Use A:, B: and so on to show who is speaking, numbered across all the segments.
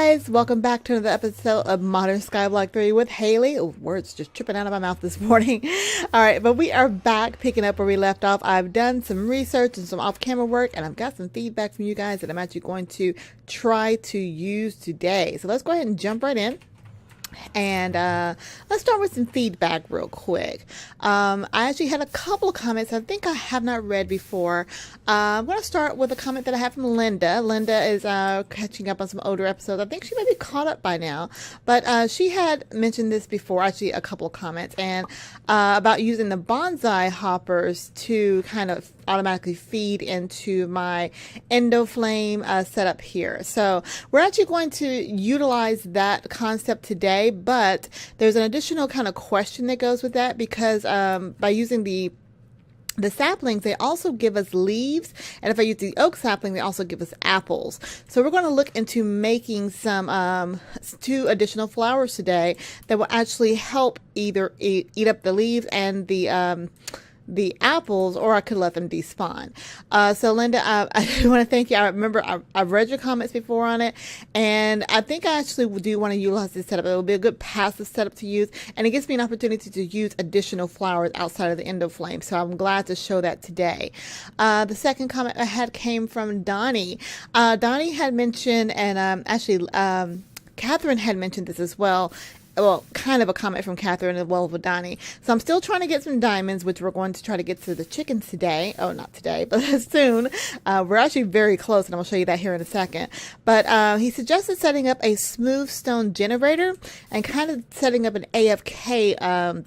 A: guys, welcome back to another episode of Modern Skyblock 3 with Haley. Oh, words just tripping out of my mouth this morning. All right, but we are back picking up where we left off. I've done some research and some off-camera work, and I've got some feedback from you guys that I'm actually going to try to use today. So let's go ahead and jump right in. And let's start with some feedback real quick. I actually had a couple of comments I think I have not read before. I'm going to start with a comment that I have from Linda. Linda is catching up on some older episodes. I think she may be caught up by now, but she had mentioned this before, actually a couple of comments, and about using the bonsai hoppers to kind of automatically feed into my endoflame setup here. So we're actually going to utilize that concept today, but there's an additional kind of question that goes with that, because by using the saplings, they also give us leaves, and if I use the oak sapling, they also give us apples. So we're going to look into making some 2 additional flowers today that will actually help either eat up the leaves and the apples, or I could let them despawn. So Linda, I want to thank you. I remember I've read your comments before on it, and I think I actually do want to utilize this setup. It will be a good passive setup to use, and it gives me an opportunity to use additional flowers outside of the endoflame. So I'm glad to show that today. The second comment I had came from Donnie. Donnie had mentioned, and Catherine had mentioned this as well. Well, kind of a comment from Catherine as well with Donnie. So I'm still trying to get some diamonds, which we're going to try to get to the chickens today. Oh, not today, but soon. We're actually very close, and I'm going to show you that here in a second. But he suggested setting up a smooth stone generator and kind of setting up an AFK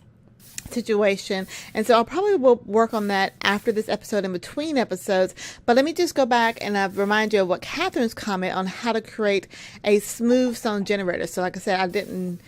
A: situation, and so I'll probably will work on that after this episode, in between episodes. But let me just go back and remind you of what Catherine's comment on how to create a smooth stone generator. So like I said, I didn't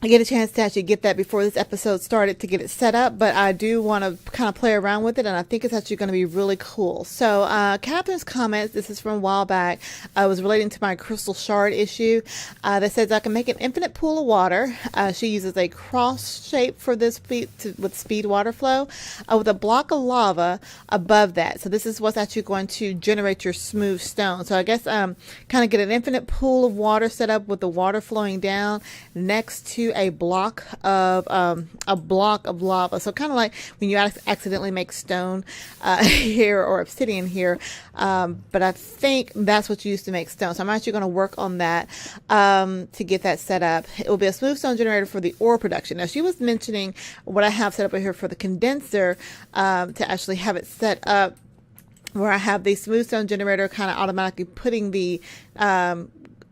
A: get a chance to actually get that before this episode started to get it set up, but I do want to kind of play around with it, and I think it's actually going to be really cool. So Catherine's comments, this is from a while back, was relating to my crystal shard issue, that says I can make an infinite pool of water. She uses a cross shape for this with speed water flow, with a block of lava above that. So this is what's actually going to generate your smooth stone. So I guess kind of get an infinite pool of water set up with the water flowing down next to a block of lava. So kind of like when you accidentally make stone here, or obsidian here, but I think that's what you used to make stone. So I'm actually going to work on that to get that set up. It will be a smooth stone generator for the ore production. Now she was mentioning what I have set up here for the condenser, to actually have it set up where I have the smooth stone generator kind of automatically putting the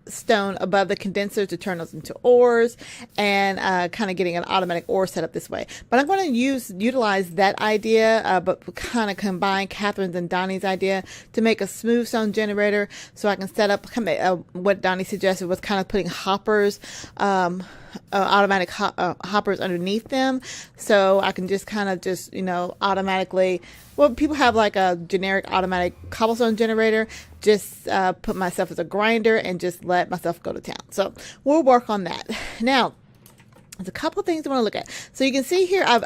A: stone above the condenser to turn those into ores, and kind of getting an automatic ore set up this way. But I'm going to utilize that idea, but kind of combine Catherine's and Donnie's idea to make a smooth stone generator, so I can set up what Donnie suggested was kind of putting hoppers, automatic hoppers underneath them, so I can just kind of automatically, well, people have like a generic automatic cobblestone generator, just put myself as a grinder and just let myself go to town. So we'll work on that. Now, there's a couple of things I want to look at. So you can see here, I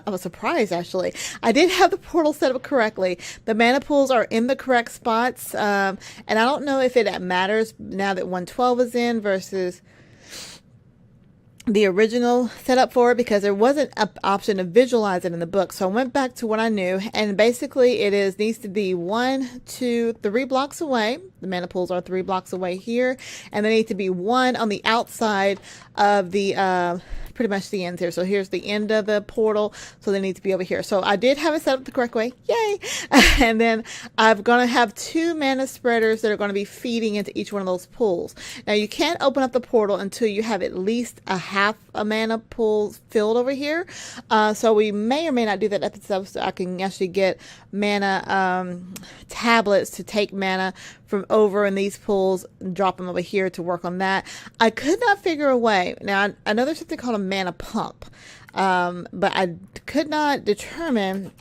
A: was surprised actually. I did have the portal set up correctly. The mana pools are in the correct spots. And I don't know if it matters now that 112 is in versus the original setup for it, because there wasn't an option to visualize it in the book. So I went back to what I knew, and basically it needs to be 1, 2, 3 blocks away. The mana pools are 3 blocks away here, and they need to be 1 on the outside of the pretty much the ends here. So here's the end of the portal, so they need to be over here. So I did have it set up the correct way, yay! And then I'm going to have 2 mana spreaders that are going to be feeding into each one of those pools. Now you can't open up the portal until you have at least a half a mana pool filled over here. So we may or may not do that episode, so I can actually get mana tablets to take mana from over in these pools and drop them over here to work on that. I could not figure a way. Now I know there's something called a mana pump, but I could not determine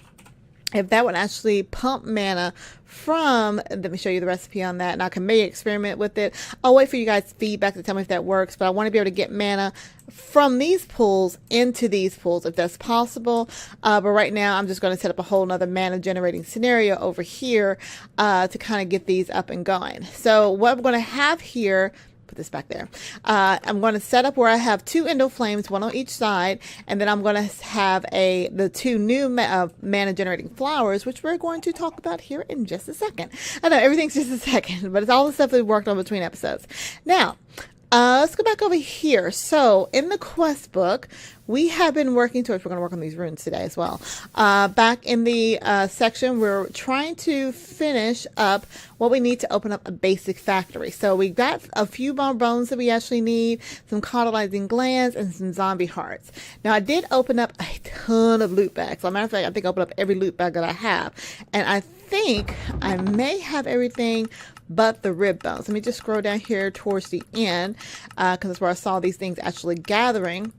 A: if that would actually pump mana from, let me show you the recipe on that, and I can maybe experiment with it. I'll wait for you guys' feedback to tell me if that works, but I want to be able to get mana from these pools into these pools if that's possible. But right now I'm just going to set up a whole nother mana generating scenario over here to kind of get these up and going. So what I'm going to have here, put this back there. I'm going to set up where I have 2 endo flames, 1 on each side, and then I'm going to have the 2 new mana generating flowers, which we're going to talk about here in just a second. I know everything's just a second, but it's all the stuff that we worked on between episodes. Now, let's go back over here. So in the quest book, we have been working towards, we're going to work on these runes today as well. Back in the section, we're trying to finish up what we need to open up a basic factory. So we got a few more bones that we actually need, some cauterizing glands, and some zombie hearts. Now I did open up a ton of loot bags. So, as a matter of fact, I think I opened up every loot bag that I have. And I think I may have everything but the rib bones. Let me just scroll down here towards the end because that's where I saw these things actually gathering.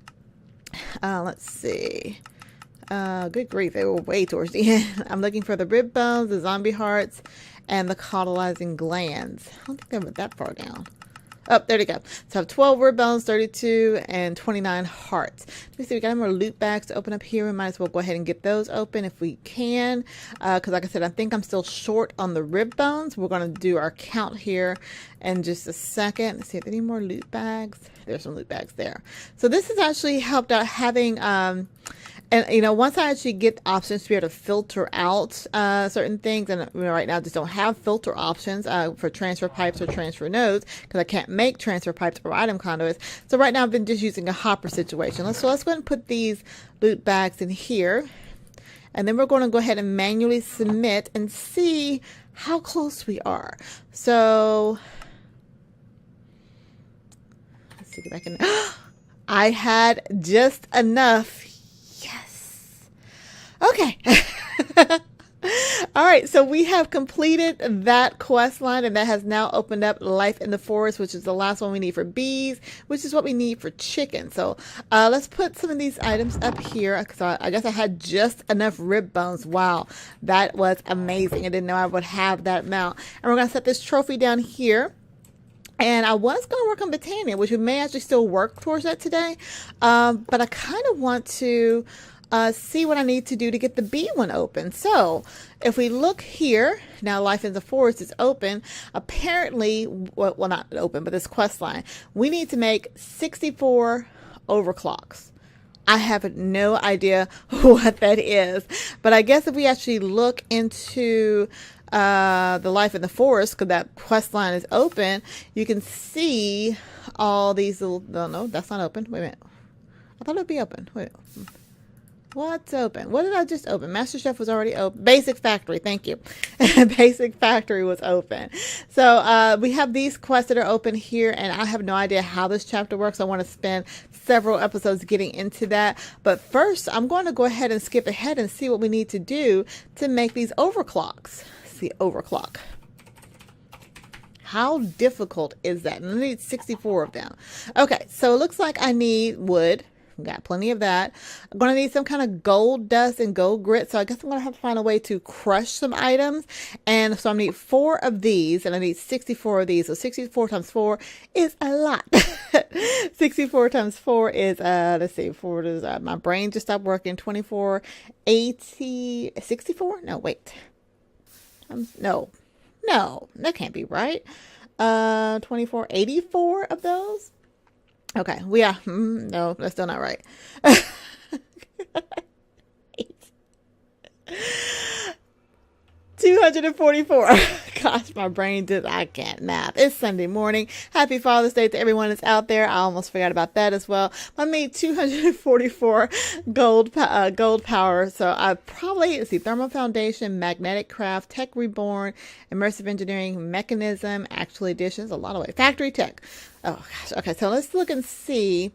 A: Let's see. Good grief, they were way towards the end. I'm looking for the rib bones, the zombie hearts, and the cauterizing glands. I don't think they went that far down. Oh, there we go. So I have 12 rib bones, 32, and 29 hearts. Let me see, we got more loot bags to open up here. We might as well go ahead and get those open if we can. Because like I said, I think I'm still short on the rib bones. We're going to do our count here in just a second. Let's see if any more loot bags. There's some loot bags there. So this has actually helped out having... and, you know, once I actually get options to be able to filter out certain things, and right now I just don't have filter options for transfer pipes or transfer nodes because I can't make transfer pipes or item conduits. So right now I've been just using a hopper situation. So let's go ahead and put these loot bags in here. And then we're going to go ahead and manually submit and see how close we are. So let's see, get back in. I had just enough. Okay. All right, so we have completed that quest line, and that has now opened up Life in the Forest, which is the last one we need for bees, which is what we need for chicken. So let's put some of these items up here. So I guess I had just enough rib bones. Wow, that was amazing. I didn't know I would have that amount. And we're going to set this trophy down here. And I was going to work on Botania, which we may actually still work towards that today. But I kind of want to... see what I need to do to get the bee one open. So if we look here, now Life in the Forest is open. Apparently, well not open, but this quest line, we need to make 64 overclocks. I have no idea what that is, but I guess if we actually look into the Life in the Forest, because that quest line is open, you can see all these little, no, that's not open. Wait a minute. I thought it would be open. Wait. What's open? What did I just open? Master Chef was already open. Basic Factory. Thank you. Basic Factory was open. So we have these quests that are open here, and I have no idea how this chapter works. I want to spend several episodes getting into that. But first, I'm going to go ahead and skip ahead and see what we need to do to make these overclocks. Let's see, overclock. How difficult is that? And I need 64 of them. Okay, so it looks like I need wood. Got plenty of that. I'm going to need some kind of gold dust and gold grit. So I guess I'm going to have to find a way to crush some items. And so I need 4 of these, and I need 64 of these. So 64 times 4 is a lot. 64 times 4 is, let's see, 4 is, my brain just stopped working. 24, 80, 64? No, wait. No, that can't be right. 24, 84 of those. Okay, no, that's still not right. 244. Gosh, my brain I can't math. It's Sunday morning. Happy Father's Day to everyone that's out there. I almost forgot about that as well. I made 244 gold power. So I probably, let's see, Thermal Foundation, Magnetic Craft, Tech Reborn, Immersive Engineering, Mechanism, Actual Additions, a lot of way. Factory Tech. Oh gosh. Okay, so let's look and see.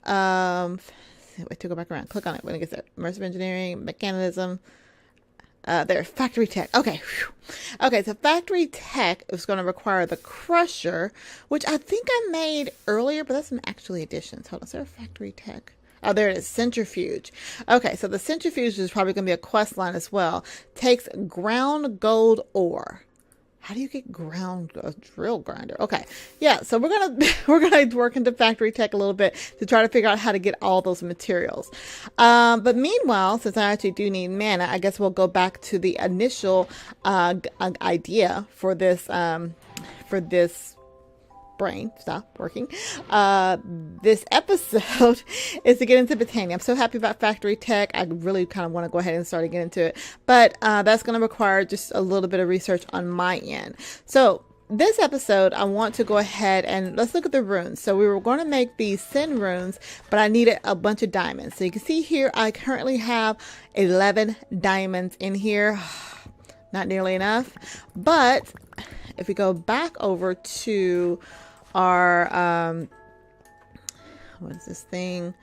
A: Wait to go back around. Click on it when it gets there. Immersive Engineering, Mechanism. There, Factory Tech. Okay. Okay, so Factory Tech is going to require the Crusher, which I think I made earlier, but that's an Actually Additions. Hold on, is there a Factory Tech? Oh, there it is, centrifuge. Okay, so the centrifuge is probably going to be a quest line as well. Takes ground gold ore. How do you get a drill grinder? Okay, yeah. So we're gonna work into factory tech a little bit to try to figure out how to get all those materials. But meanwhile, since I actually do need mana, I guess we'll go back to the initial idea for this brain stop working. This episode is to get into botany. I'm so happy about factory tech. I really kind of want to go ahead and start to get into it, but that's going to require just a little bit of research on my end. So this episode, I want to go ahead and let's look at the runes. So we were going to make these sin runes, but I needed a bunch of diamonds. So you can see here, I currently have 11 diamonds in here. Not nearly enough, but if we go back over to our what is this thing,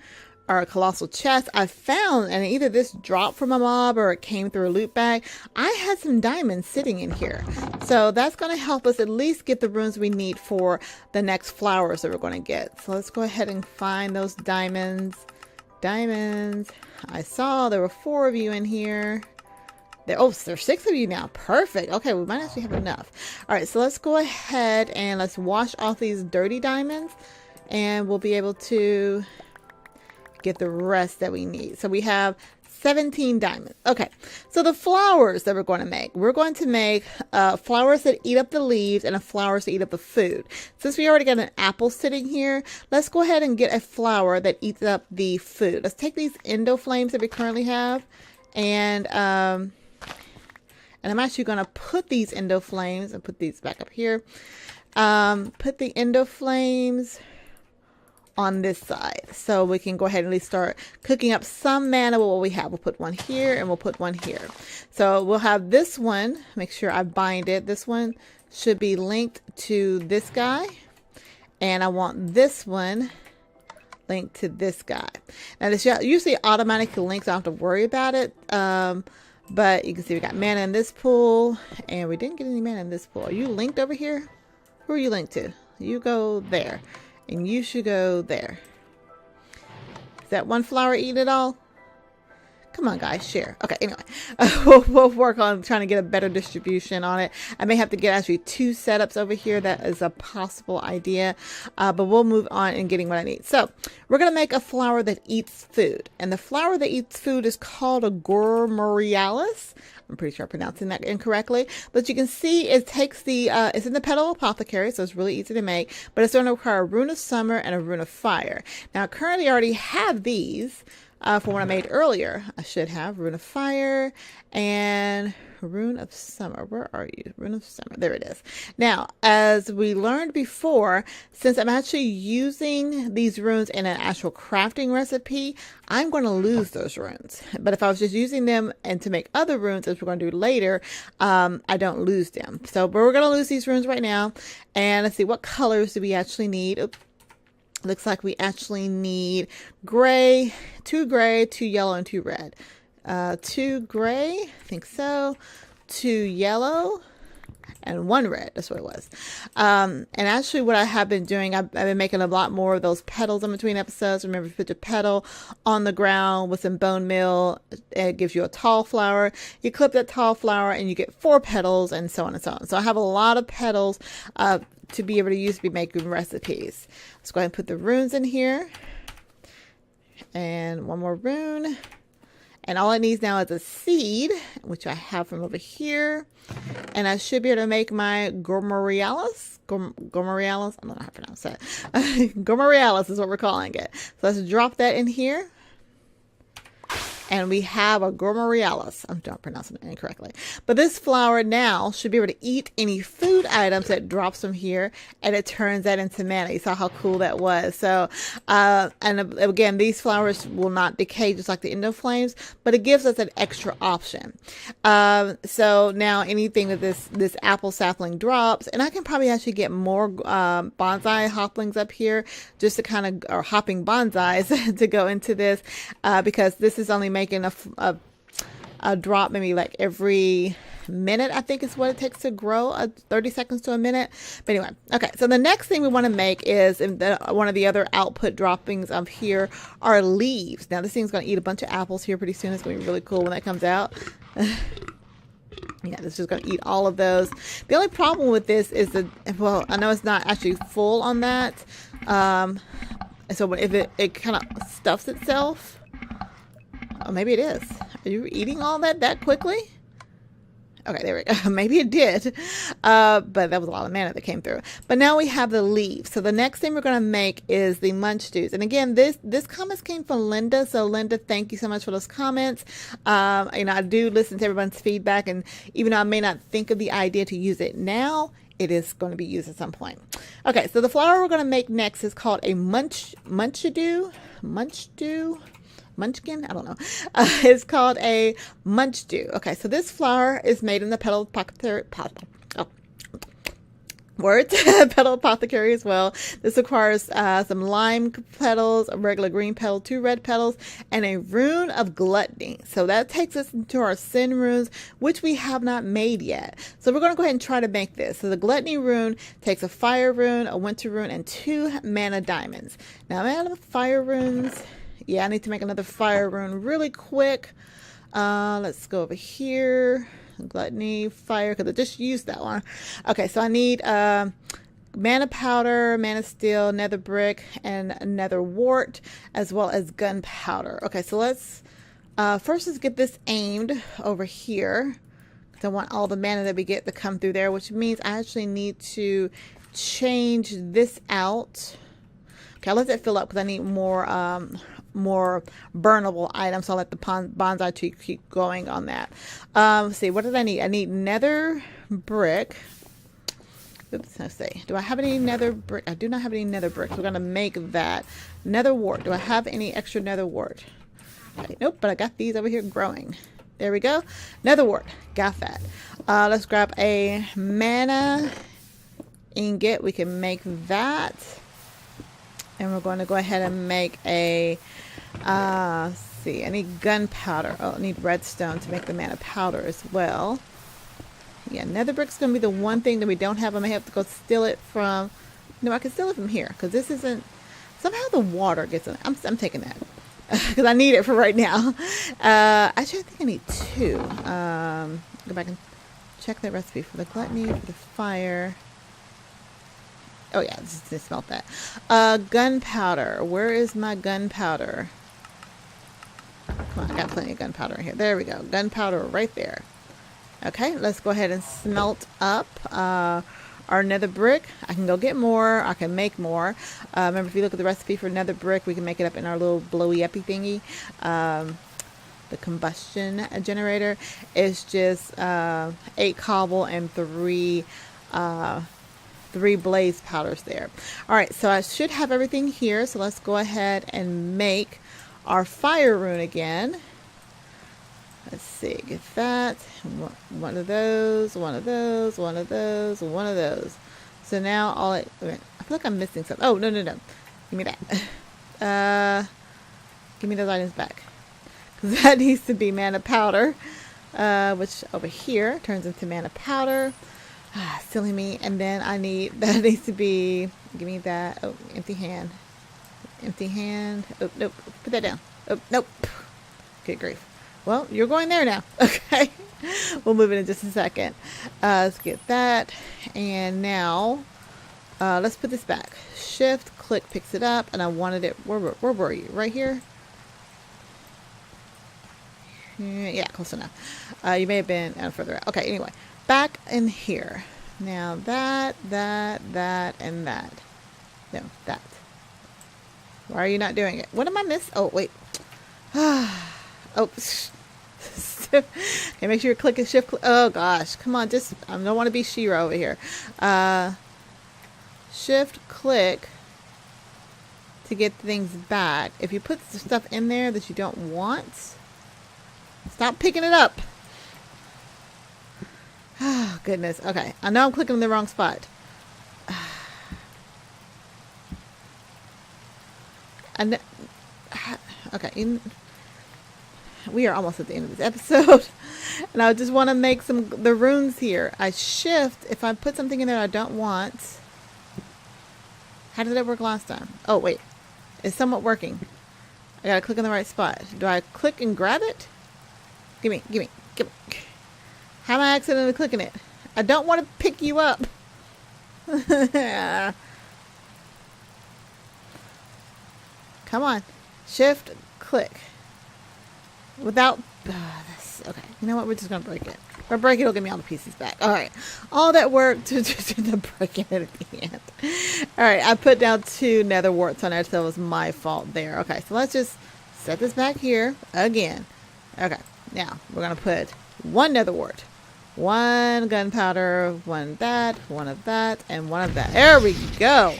A: our colossal chest, I found, and either this dropped from a mob or it came through a loot bag, I had some diamonds sitting in here. So that's going to help us at least get the runes we need for the next flowers that we're going to get. So let's go ahead and find those diamonds. I saw there were 4 of you in here. There's 6 of you now. Perfect. Okay, we might actually have enough. All right, so let's go ahead and let's wash off these dirty diamonds, and we'll be able to get the rest that we need. So we have 17 diamonds. Okay, so the flowers that we're going to make flowers that eat up the leaves and flowers that eat up the food. Since we already got an apple sitting here, let's go ahead and get a flower that eats up the food. Let's take these endo flames that we currently have, and I'm actually going to put these endo flames and put these back up here. Put the endo flames on this side so we can go ahead and at least start cooking up some mana with what we have. We'll put one here and we'll put one here. So we'll have this one. Make sure I bind it. This one should be linked to this guy. And I want this one linked to this guy. Now this usually automatically links. I don't have to worry about it. But you can see we got mana in this pool, and we didn't get any mana in this pool. Are you linked over here? Who are you linked to? You go there, and you should go there. Is that one flower eating it all? Come on, guys, share. Okay, anyway, we'll work on trying to get a better distribution on it. I may have to get actually 2 setups over here. That is a possible idea, but we'll move on in getting what I need. So we're going to make a flower that eats food, and the flower that eats food is called a gourmarylis. I'm pretty sure I'm pronouncing that incorrectly, but you can see it takes the, it's in the petal apothecary, so it's really easy to make, but it's going to require a rune of summer and a rune of fire. Now, currently I already have these. For what I made earlier. I should have Rune of Fire and Rune of Summer. Where are you? Rune of Summer. There it is. Now, as we learned before, since I'm actually using these runes in an actual crafting recipe, I'm going to lose those runes. But if I was just using them and to make other runes, as we're going to do later, I don't lose them. So, but we're going to lose these runes right now. And let's see, what colors do we actually need? Oops. Looks like we actually need gray, 2 yellow, and 2 red. 2 gray, I think so, 2 yellow, and 1 red. That's what it was. And actually what I have been doing, I've been making a lot more of those petals in between episodes. Remember, to put your petal on the ground with some bone meal. It gives you a tall flower. You clip that tall flower and you get 4 petals, and so on and so on. So I have a lot of petals to be able to use to be making recipes. Let's go ahead and put the runes in here. And 1 more rune. And all it needs now is a seed, which I have from over here. And I should be able to make my gourmarylis. Gourmarylis? I don't know how to pronounce that. Gourmarylis is what we're calling it. So let's drop that in here. And we have a gourmarylis. I'm not pronouncing it incorrectly. But this flower now should be able to eat any food items that drops from here, and it turns that into mana. You saw how cool that was. So, and again, these flowers will not decay just like the endo flames, but it gives us an extra option. So now anything that this apple sapling drops, and I can probably actually get more bonsai hoplings up here just to kind of, or hopping bonsais to go into this, because this is only making a drop maybe like every minute, I think is what it takes to grow, 30 seconds to a minute. But anyway, okay, so the next thing we want to make is one of the other output droppings of here are leaves. Now this thing's going to eat a bunch of apples here pretty soon. It's going to be really cool when that comes out. Yeah, this is going to eat all of those. The only problem with this is that, well, I know it's not actually full on that. So if it kind of stuffs itself, oh, maybe it is. Are you eating all that quickly? Okay, there we go. Maybe it did. But that was a lot of mana that came through. But now we have the leaves. So the next thing we're going to make is the munchdews. And again, this comments came from Linda. So Linda, thank you so much for those comments. I do listen to everyone's feedback. And even though I may not think of the idea to use it now, it is going to be used at some point. Okay, so the flower we're going to make next is called a munchkin, I don't know. It's called a munchdew. Okay, so this flower is made in the petal apothecary. Petal apothecary as well. This requires some lime petals, a regular green petal, 2 red petals, and a rune of gluttony. So that takes us into our sin runes, which we have not made yet. So we're going to go ahead and try to make this. So the gluttony rune takes a fire rune, a winter rune, and 2 mana diamonds. Now I'm out of fire runes. Yeah, I need to make another fire rune really quick. Let's go over here. Gluttony, fire, because I just used that one. Okay, so I need mana powder, mana steel, nether brick, and nether wart, as well as gunpowder. Okay, so let's first let's get this aimed over here, because I want all the mana that we get to come through there, which means I actually need to change this out. Okay, I'll let that fill up because I need more burnable items. So I'll let the bonsai tree keep going on that. Let's see, what did I need? I need nether brick. Oops, let's see. Do I have any nether brick? I do not have any nether bricks. We're going to make that. Nether wart. Do I have any extra nether wart? Okay, nope, but I got these over here growing. There we go. Nether wart. Got that. Let's grab a mana ingot. We can make that. And we're going to go ahead and make a, let's see, I need gunpowder. Oh, I need redstone to make the mana powder as well. Yeah, nether brick's going to be the one thing that we don't have. I may have to go steal it from, no, I can steal it from here, because this isn't, somehow the water gets in. I'm taking that, because I need it for right now. Actually, I think I need 2. Go back and check the recipe for the gluttony, for the fire. Oh yeah, just smelt that. Gunpowder. Where is my gunpowder? Come on, I got plenty of gunpowder in here. There we go. Gunpowder right there. Okay, let's go ahead and smelt up our nether brick. I can go get more. I can make more. Remember, if you look at the recipe for nether brick, we can make it up in our little blowy uppy thingy. The combustion generator is just 8 cobble and 3 blaze powders there. All right, so I should have everything here. So let's go ahead and make our fire rune again. Let's see, get that. One of those, one of those, one of those, one of those. So now I feel like I'm missing something. Oh, no. Give me that. Give me those items back. Because that needs to be mana powder, which over here turns into mana powder. Silly me. And then that needs to be, give me that. Oh, empty hand. Oh, nope. Put that down. Oh, nope. Good grief. Well, you're going there now. Okay. We'll move it in just a second. Let's get that. And now, let's put this back. Shift, click, picks it up. And I wanted it, where were you? Right here? Yeah, close enough. You may have been further out. Okay, anyway. Back in here. Now that, and that. No, that. Why are you not doing it? What am I missing? Oh, wait. Oh. Okay, make sure you're clicking shift. Oh, gosh. Come on. I don't want to be She-Ra over here. Shift, click to get things back. If you put stuff in there that you don't want, stop picking it up. Oh, goodness. Okay. I know I'm clicking in the wrong spot. Okay. We are almost at the end of this episode. And I just want to make the runes here. I shift if I put something in there I don't want. How did that work last time? Oh wait, it's somewhat working. I gotta click in the right spot. Do I click and grab it? Give me. How am I accidentally clicking it? I don't want to pick you up. Come on. Shift, click. Without this. Okay. You know what? We're just going to break it. If I break it, it'll give me all the pieces back. All right. All that work to break it at the end. All right. I put down 2 nether warts on there, so it was my fault there. Okay. So let's just set this back here again. Okay. Now, we're going to put 1 nether wart. 1 gunpowder, 1 of that, 1 of that, and 1 of that. There we go.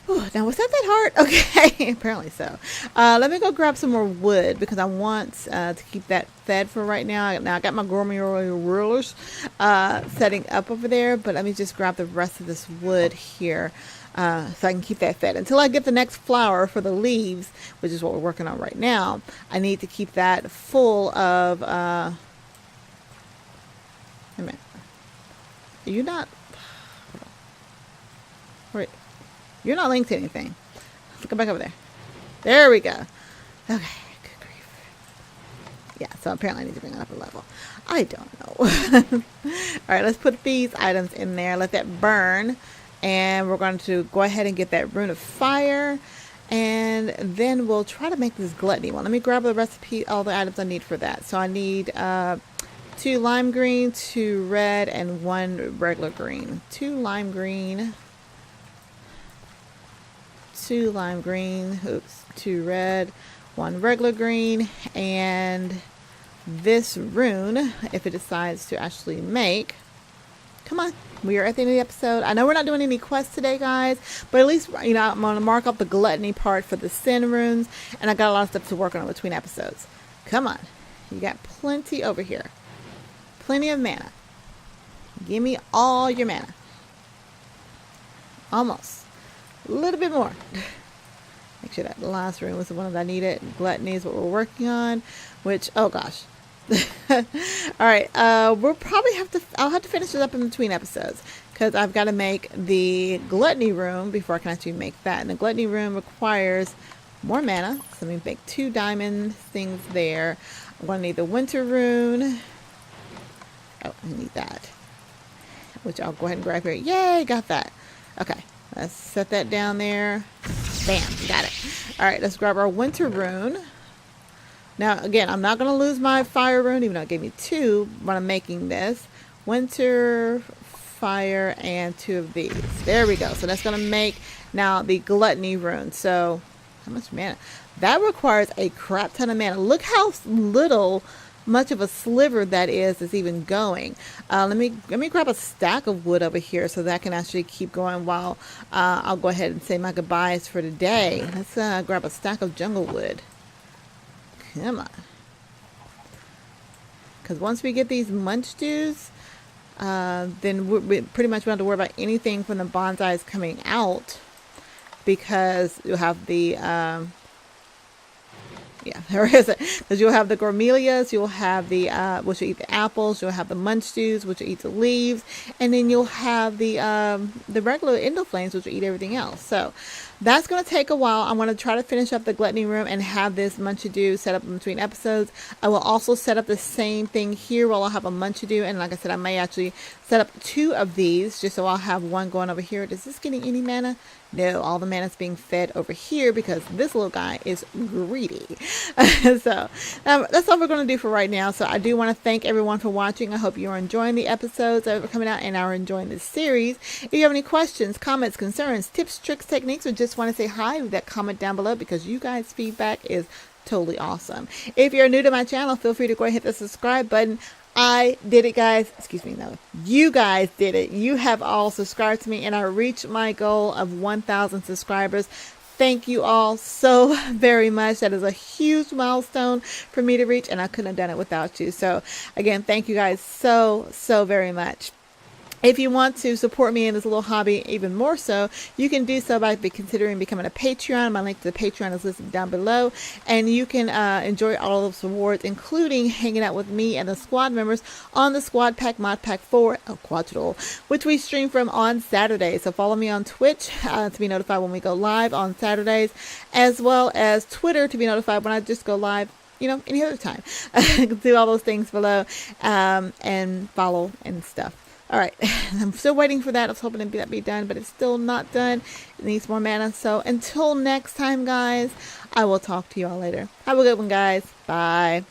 A: Ooh, now, was that hard? Okay, apparently so. Let me go grab some more wood because I want to keep that fed for right now. Now, I got my gourmarylis setting up over there, but let me just grab the rest of this wood here so I can keep that fed. Until I get the next flower for the leaves, which is what we're working on right now, I need to keep that full of... wait a minute. Are you not... Wait. You're not linked to anything. Let's go back over there. There we go. Okay. Good grief. Yeah, so apparently I need to bring it up a level. I don't know. Alright, let's put these items in there. Let that burn. And we're going to go ahead and get that rune of fire. And then we'll try to make this gluttony one. Let me grab the recipe, all the items I need for that. So I need 2 lime green, 2 red, and 1 regular green. 2 lime green. 2 lime green, oops, 2 red, 1 regular green, and this rune, if it decides to actually make. Come on, we are at the end of the episode. I know we're not doing any quests today, guys, but at least, you know, I'm going to mark up the gluttony part for the sin runes, and I got a lot of stuff to work on between episodes. Come on, you got plenty over here. Plenty of mana. Give me all your mana. Almost. A little bit more. Make sure that last rune was the one that I needed. Gluttony is what we're working on, which, oh gosh. All right, we'll probably I'll have to finish this up in between episodes because I've got to make the gluttony rune before I can actually make that. And the gluttony rune requires more mana. So let me make 2 diamond things there. I'm going to need the winter rune. Oh, I need that, which I'll go ahead and grab here. Yay, got that. Okay. Let's set that down there. Bam, got it. All right, let's grab our winter rune. Now, again, I'm not going to lose my fire rune, even though it gave me 2 when I'm making this. Winter, fire, and 2 of these. There we go. So that's going to make now the gluttony rune. So, how much mana? That requires a crap ton of mana. Look how much of a sliver that is even going. Let me grab a stack of wood over here so that I can actually keep going while I'll go ahead and say my goodbyes for today. Let's grab a stack of jungle wood. Come on. Because once we get these munchdews, then we pretty much don't have to worry about anything from the bonsais coming out because you'll have the yeah, there is it. Because you'll have the gourmarylis, you'll have the, which will eat the apples, you'll have the munchdews, which will eat the leaves, and then you'll have the regular endoflames, which will eat everything else. So that's going to take a while. I'm going to try to finish up the gluttony room and have this munchdew set up in between episodes. I will also set up the same thing here while I'll have a munchdew, and like I said, I may actually set up 2 of these just so I'll have one going over here. Is this getting any mana? No, all the mana is being fed over here because this little guy is greedy. So that's all we're going to do for right now. So I do want to thank everyone for watching. I hope you're enjoying the episodes that are coming out and are enjoying this series. If you have any questions, comments, concerns, tips, tricks, techniques, or just want to say hi, leave that comment down below because you guys' feedback is totally awesome. If you're new to my channel, feel free to go ahead and hit the subscribe button. I did it, guys. Excuse me, no. You guys did it. You have all subscribed to me, and I reached my goal of 1,000 subscribers. Thank you all so very much. That is a huge milestone for me to reach, and I couldn't have done it without you. So, again, thank you guys so very much. If you want to support me in this little hobby even more so, you can do so by considering becoming a Patreon. My link to the Patreon is listed down below. And you can enjoy all of those rewards, including hanging out with me and the squad members on the Squad Pack Mod Pack 4 Quadrille, which we stream from on Saturdays. So follow me on Twitch to be notified when we go live on Saturdays, as well as Twitter to be notified when I just go live, you know, any other time. Do all those things below and follow and stuff. All right, I'm still waiting for that. I was hoping that'd be done, but it's still not done. It needs more mana. So until next time, guys, I will talk to you all later. Have a good one, guys. Bye.